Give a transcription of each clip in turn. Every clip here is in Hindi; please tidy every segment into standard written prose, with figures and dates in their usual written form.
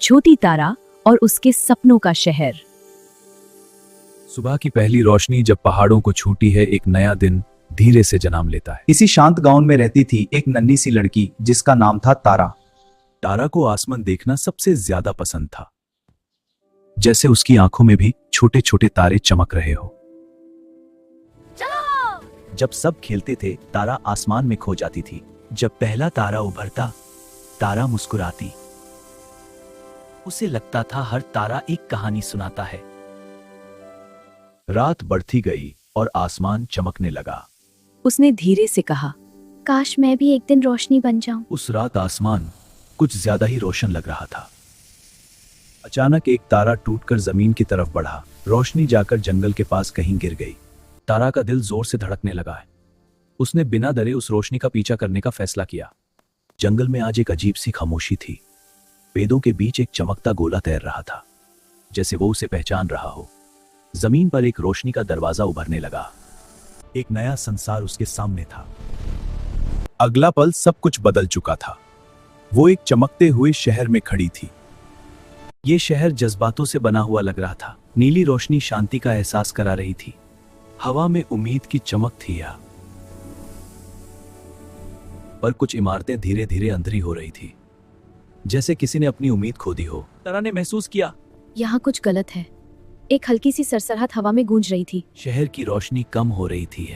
छोटी तारा और उसके सपनों का शहर। सुबह की पहली रोशनी जब पहाड़ों को छूती है, एक नया दिन धीरे से जन्म लेता है। इसी शांत गांव में रहती थी एक नन्ही सी लड़की जिसका नाम था तारा। तारा को आसमान देखना सबसे ज्यादा पसंद था, जैसे उसकी आंखों में भी छोटे छोटे तारे चमक रहे हो। जब सब खेलते थे, तारा आसमान में खो जाती थी। जब पहला तारा उभरता, तारा मुस्कुराती। उसे लगता था हर तारा एक कहानी सुनाता है। रात बढ़ती गई और आसमान चमकने लगा। उसने धीरे से कहा, काश मैं भी एक दिन रोशनी बन जाऊं। उस रात आसमान कुछ ज्यादा ही रोशन लग रहा था। अचानक एक तारा टूटकर जमीन की तरफ बढ़ा। रोशनी जाकर जंगल के पास कहीं गिर गई। तारा का दिल जोर से धड़कने लगा है। उसने बिना डरे उस रोशनी का पीछा करने का फैसला किया। जंगल में आज एक अजीब सी खामोशी थी। पेड़ों के बीच एक चमकता गोला तैर रहा था, जैसे वो उसे पहचान रहा हो। जमीन पर एक रोशनी का दरवाजा उभरने लगा। एक नया संसार उसके सामने था। अगला पल सब कुछ बदल चुका था। वो एक चमकते हुए शहर में खड़ी थी। ये शहर जज्बातों से बना हुआ लग रहा था। नीली रोशनी शांति का एहसास करा रही थी। हवा में उम्मीद की चमक थी यहाँ। पर कुछ इमारतें धीरे धीरे अंधेरी हो रही थी, जैसे किसी ने अपनी उम्मीद खो दी हो। तारा ने महसूस किया, यहाँ कुछ गलत है। एक हल्की सी सरसराहट हवा में गूंज रही थी। शहर की रोशनी कम हो रही थी।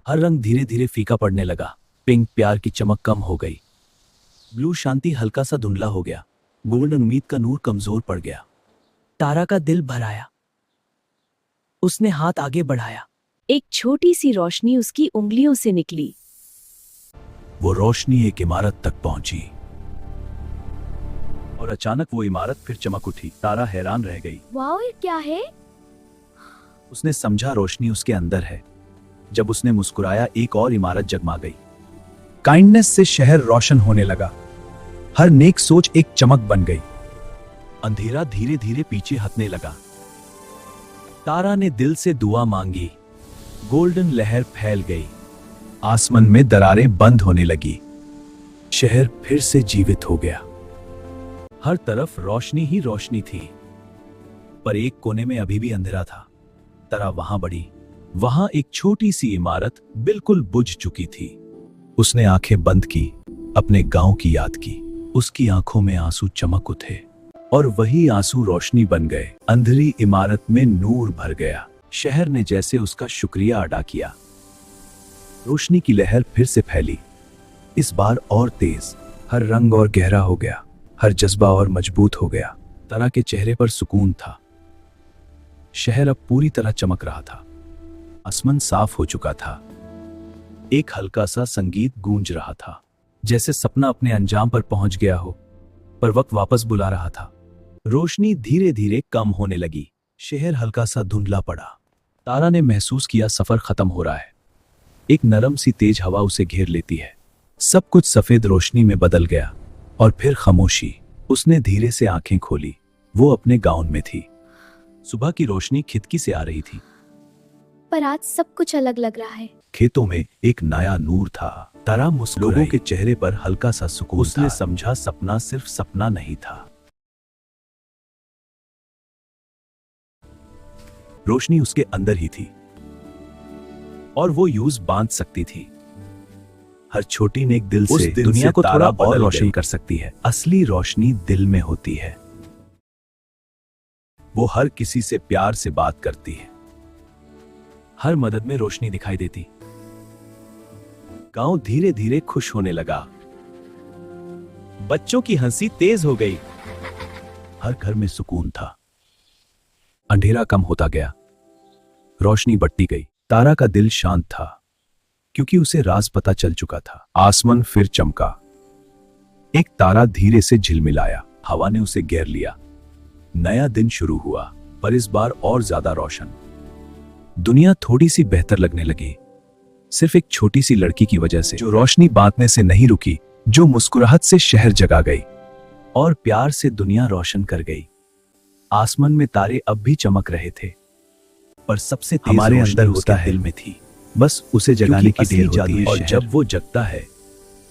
हर रंग धीरे धीरे फीका पड़ने लगा। पिंक प्यार की चमक कम हो गई। ब्लू शांति हल्का सा धुंधला हो गया। गोल्डन उम्मीद का नूर कमजोर पड़ गया। तारा का दिल भर आया। उसने हाथ आगे बढ़ाया। एक छोटी सी रोशनी उसकी उंगलियों से निकली। वो रोशनी एक इमारत तक पहुंची और अचानक वो इमारत फिर चमक उठी। तारा हैरान रह गई। वाओ, ये क्या है? उसने समझा रोशनी उसके अंदर है। जब उसने मुस्कुराया, एक और इमारत जगमा गई। काइंडनेस से शहर रोशन होने लगा। हर नेक सोच एक चमक बन गई। अंधेरा धीरे धीरे पीछे हटने लगा। तारा ने दिल से दुआ मांगी। गोल्डन लहर फैल गई। आसमान में दरारें बंद होने लगी। शहर फिर से जीवित हो गया। हर तरफ रोशनी ही रोशनी थी, पर एक कोने में अभी भी अंधेरा था। तारा वहां बढ़ी। वहां एक छोटी सी इमारत बिल्कुल बुझ चुकी थी। उसने आंखें बंद की, अपने गांव की याद की। उसकी आंखों में आंसू चमक उठे और वही आंसू रोशनी बन गए। अंधेरी इमारत में नूर भर गया। शहर ने जैसे उसका शुक्रिया अदा किया। रोशनी की लहर फिर से फैली, इस बार और तेज। हर रंग और गहरा हो गया, हर जज्बा और मजबूत हो गया। तारा के चेहरे पर सुकून था। शहर अब पूरी तरह चमक रहा था। आसमान साफ हो चुका था। एक हल्का सा संगीत गूंज रहा था, जैसे सपना अपने अंजाम पर पहुंच गया हो, पर वक्त वापस बुला रहा था। रोशनी धीरे धीरे कम होने लगी। शहर हल्का सा धुंधला पड़ा। तारा ने महसूस किया सफर खत्म हो रहा है। एक नरम सी तेज हवा उसे घेर लेती है। सब कुछ सफेद रोशनी में बदल गया और फिर खामोशी। उसने धीरे से आंखें खोली। वो अपने गांव में थी। सुबह की रोशनी खिड़की से आ रही थी, पर आज सब कुछ अलग लग रहा है। खेतों में एक नया नूर था। तारा मुस्कुराई। लोगों के चेहरे पर हल्का सा सुकून। उसने समझा सपना सिर्फ सपना नहीं था। रोशनी उसके अंदर ही थी और वो यूज बांध सकती थी। हर छोटी नेक दिल से दुनिया को थोड़ा और रोशन कर सकती है। असली रोशनी दिल में होती है। वो हर किसी से प्यार से बात करती है। हर मदद में रोशनी दिखाई देती। गांव धीरे धीरे खुश होने लगा। बच्चों की हंसी तेज हो गई। हर घर में सुकून था। अंधेरा कम होता गया, रोशनी बढ़ती गई। तारा का दिल शांत था, क्योंकि उसे राज पता चल चुका था। आसमान फिर चमका। एक तारा धीरे से झिलमिलाया। हवा ने उसे घेर लिया। नया दिन शुरू हुआ, पर इस बार और ज्यादा रोशन। दुनिया थोड़ी सी बेहतर लगने लगी, सिर्फ एक छोटी सी लड़की की वजह से, जो रोशनी बांटने से नहीं रुकी, जो मुस्कुराहट से शहर जगा गई और प्यार से दुनिया रोशन कर गई। आसमान में तारे अब भी चमक रहे थे, पर सबसे तेज हमारे अंदर होता है, दिल में थी। बस उसे जगाने की देर होती है, और जब वो जगता है,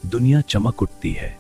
दुनिया चमक उठती है।